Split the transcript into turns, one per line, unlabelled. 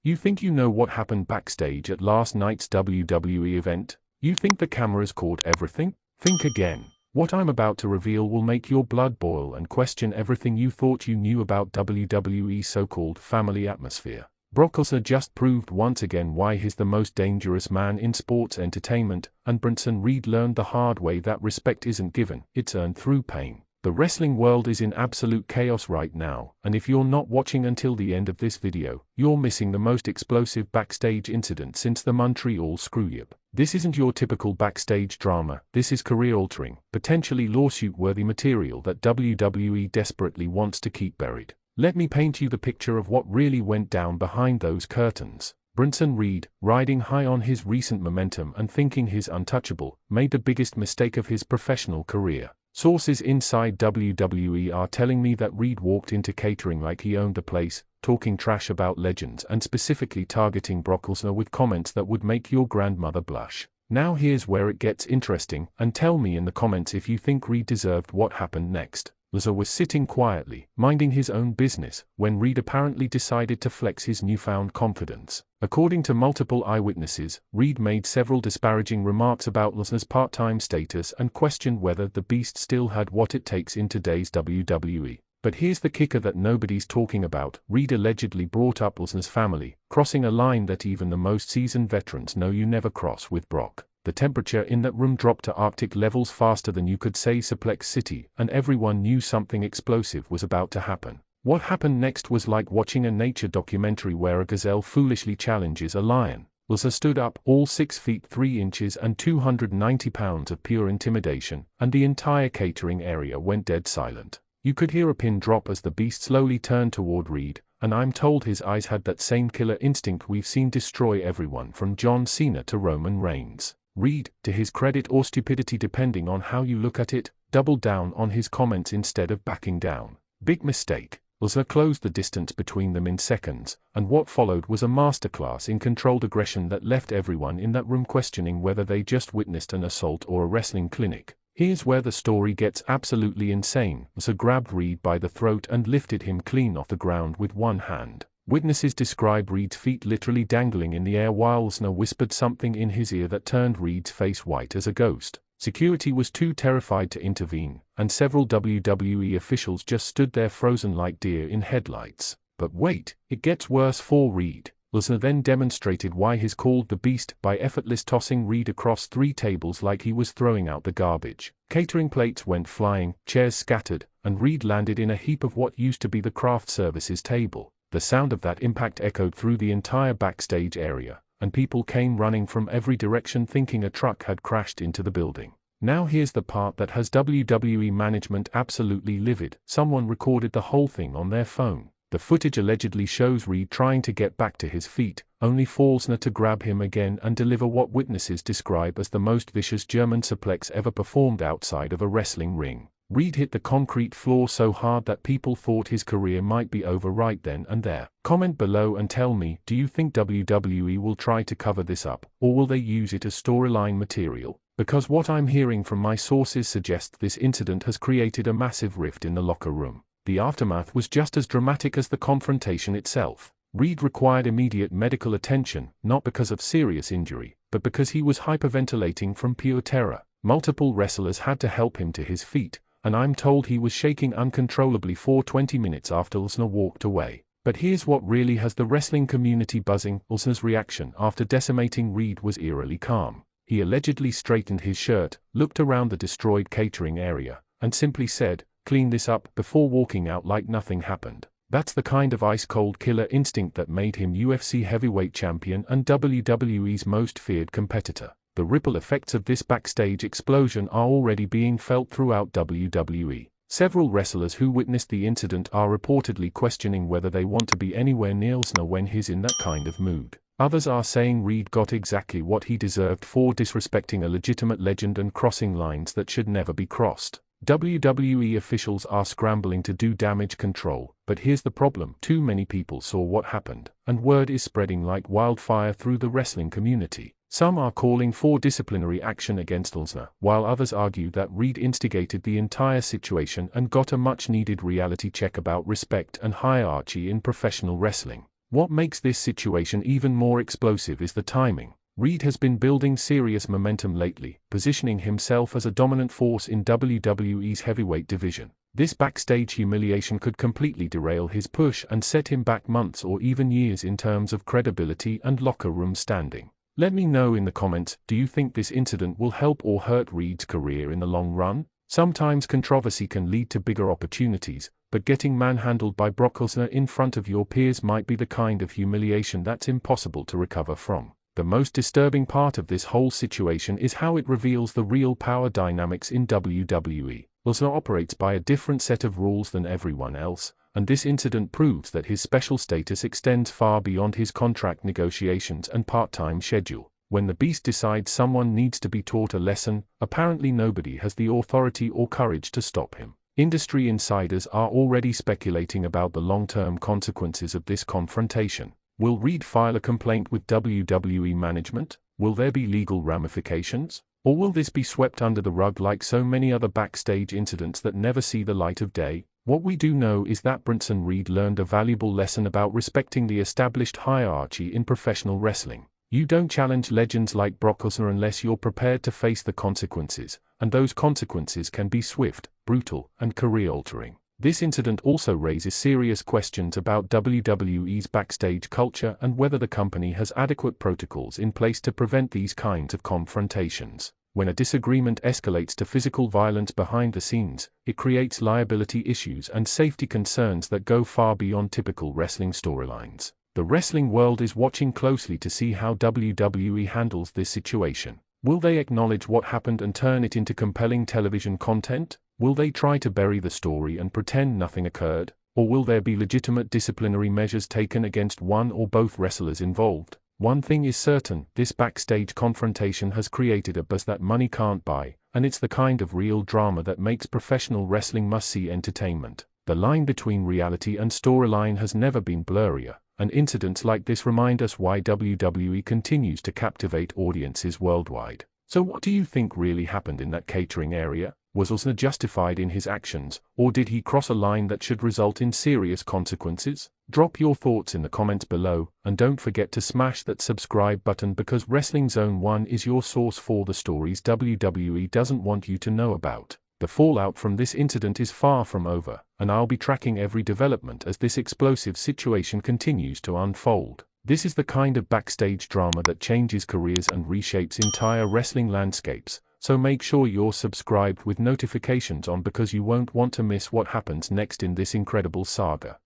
You think you know what happened backstage at last night's WWE event? You think the cameras caught everything? Think again. What I'm about to reveal will make your blood boil and question everything you thought you knew about WWE's so-called family atmosphere. Brock Lesnar just proved once again why he's the most dangerous man in sports entertainment, and Bronson Reed learned the hard way that respect isn't given, it's earned through pain. The wrestling world is in absolute chaos right now, and if you're not watching until the end of this video, you're missing the most explosive backstage incident since the Montreal Screw-Up. This isn't your typical backstage drama, this is career-altering, potentially lawsuit-worthy material that WWE desperately wants to keep buried. Let me paint you the picture of what really went down behind those curtains. Bronson Reed, riding high on his recent momentum and thinking he's untouchable, made the biggest mistake of his professional career. Sources inside WWE are telling me that Reed walked into catering like he owned the place, talking trash about legends and specifically targeting Brock Lesnar with comments that would make your grandmother blush. Now here's where it gets interesting, and tell me in the comments if you think Reed deserved what happened next. Lesnar was sitting quietly, minding his own business, when Reed apparently decided to flex his newfound confidence. According to multiple eyewitnesses, Reed made several disparaging remarks about Lesnar's part-time status and questioned whether the Beast still had what it takes in today's WWE. But here's the kicker that nobody's talking about. Reed allegedly brought up Lesnar's family, crossing a line that even the most seasoned veterans know you never cross with Brock. The temperature in that room dropped to Arctic levels faster than you could say Suplex City, and everyone knew something explosive was about to happen. What happened next was like watching a nature documentary where a gazelle foolishly challenges a lion. Lesnar stood up, all 6 feet 3 inches and 290 pounds of pure intimidation, and the entire catering area went dead silent. You could hear a pin drop as the Beast slowly turned toward Reed, and I'm told his eyes had that same killer instinct we've seen destroy everyone from John Cena to Roman Reigns. Reed, to his credit or stupidity depending on how you look at it, doubled down on his comments instead of backing down. Big mistake. Lesnar closed the distance between them in seconds, and what followed was a masterclass in controlled aggression that left everyone in that room questioning whether they just witnessed an assault or a wrestling clinic. Here's where the story gets absolutely insane. Lesnar grabbed Reed by the throat and lifted him clean off the ground with one hand. Witnesses describe Reed's feet literally dangling in the air while Lesnar whispered something in his ear that turned Reed's face white as a ghost. Security was too terrified to intervene, and several WWE officials just stood there frozen like deer in headlights. But wait, it gets worse for Reed. Lesnar then demonstrated why he's called the Beast by effortless tossing Reed across 3 tables like he was throwing out the garbage. Catering plates went flying, chairs scattered, and Reed landed in a heap of what used to be the craft services table. The sound of that impact echoed through the entire backstage area, and people came running from every direction thinking a truck had crashed into the building. Now here's the part that has WWE management absolutely livid. Someone recorded the whole thing on their phone. The footage allegedly shows Reed trying to get back to his feet, only for Lesnar to grab him again and deliver what witnesses describe as the most vicious German suplex ever performed outside of a wrestling ring. Reed hit the concrete floor so hard that people thought his career might be over right then and there. Comment below and tell me, do you think WWE will try to cover this up, or will they use it as storyline material? Because what I'm hearing from my sources suggests this incident has created a massive rift in the locker room. The aftermath was just as dramatic as the confrontation itself. Reed required immediate medical attention, not because of serious injury, but because he was hyperventilating from pure terror. Multiple wrestlers had to help him to his feet, and I'm told he was shaking uncontrollably for 20 minutes after Lesnar walked away. But here's what really has the wrestling community buzzing. Lesnar's reaction after decimating Reed was eerily calm. He allegedly straightened his shirt, looked around the destroyed catering area, and simply said, "Clean this up," before walking out like nothing happened. That's the kind of ice-cold killer instinct that made him UFC heavyweight champion and WWE's most feared competitor. The ripple effects of this backstage explosion are already being felt throughout WWE. Several wrestlers who witnessed the incident are reportedly questioning whether they want to be anywhere near Lesnar when he's in that kind of mood. Others are saying Reed got exactly what he deserved for disrespecting a legitimate legend and crossing lines that should never be crossed. WWE officials are scrambling to do damage control, but here's the problem: too many people saw what happened, and word is spreading like wildfire through the wrestling community. Some are calling for disciplinary action against Lesnar, while others argue that Reed instigated the entire situation and got a much-needed reality check about respect and hierarchy in professional wrestling. What makes this situation even more explosive is the timing. Reed has been building serious momentum lately, positioning himself as a dominant force in WWE's heavyweight division. This backstage humiliation could completely derail his push and set him back months or even years in terms of credibility and locker room standing. Let me know in the comments, do you think this incident will help or hurt Reed's career in the long run? Sometimes controversy can lead to bigger opportunities, but getting manhandled by Brock Lesnar in front of your peers might be the kind of humiliation that's impossible to recover from. The most disturbing part of this whole situation is how it reveals the real power dynamics in WWE. Lesnar operates by a different set of rules than everyone else, and this incident proves that his special status extends far beyond his contract negotiations and part-time schedule. When the Beast decides someone needs to be taught a lesson, apparently nobody has the authority or courage to stop him. Industry insiders are already speculating about the long-term consequences of this confrontation. Will Reed file a complaint with WWE management? Will there be legal ramifications? Or will this be swept under the rug like so many other backstage incidents that never see the light of day? What we do know is that Bronson Reed learned a valuable lesson about respecting the established hierarchy in professional wrestling. You don't challenge legends like Brock Lesnar unless you're prepared to face the consequences, and those consequences can be swift, brutal, and career-altering. This incident also raises serious questions about WWE's backstage culture and whether the company has adequate protocols in place to prevent these kinds of confrontations. When a disagreement escalates to physical violence behind the scenes, it creates liability issues and safety concerns that go far beyond typical wrestling storylines. The wrestling world is watching closely to see how WWE handles this situation. Will they acknowledge what happened and turn it into compelling television content? Will they try to bury the story and pretend nothing occurred? Or will there be legitimate disciplinary measures taken against one or both wrestlers involved? One thing is certain, this backstage confrontation has created a buzz that money can't buy, and it's the kind of real drama that makes professional wrestling must-see entertainment. The line between reality and storyline has never been blurrier, and incidents like this remind us why WWE continues to captivate audiences worldwide. So what do you think really happened in that catering area? Was Lesnar justified in his actions, or did he cross a line that should result in serious consequences? Drop your thoughts in the comments below, and don't forget to smash that subscribe button because Wrestling Zone 1 is your source for the stories WWE doesn't want you to know about. The fallout from this incident is far from over, and I'll be tracking every development as this explosive situation continues to unfold. This is the kind of backstage drama that changes careers and reshapes entire wrestling landscapes, so make sure you're subscribed with notifications on because you won't want to miss what happens next in this incredible saga.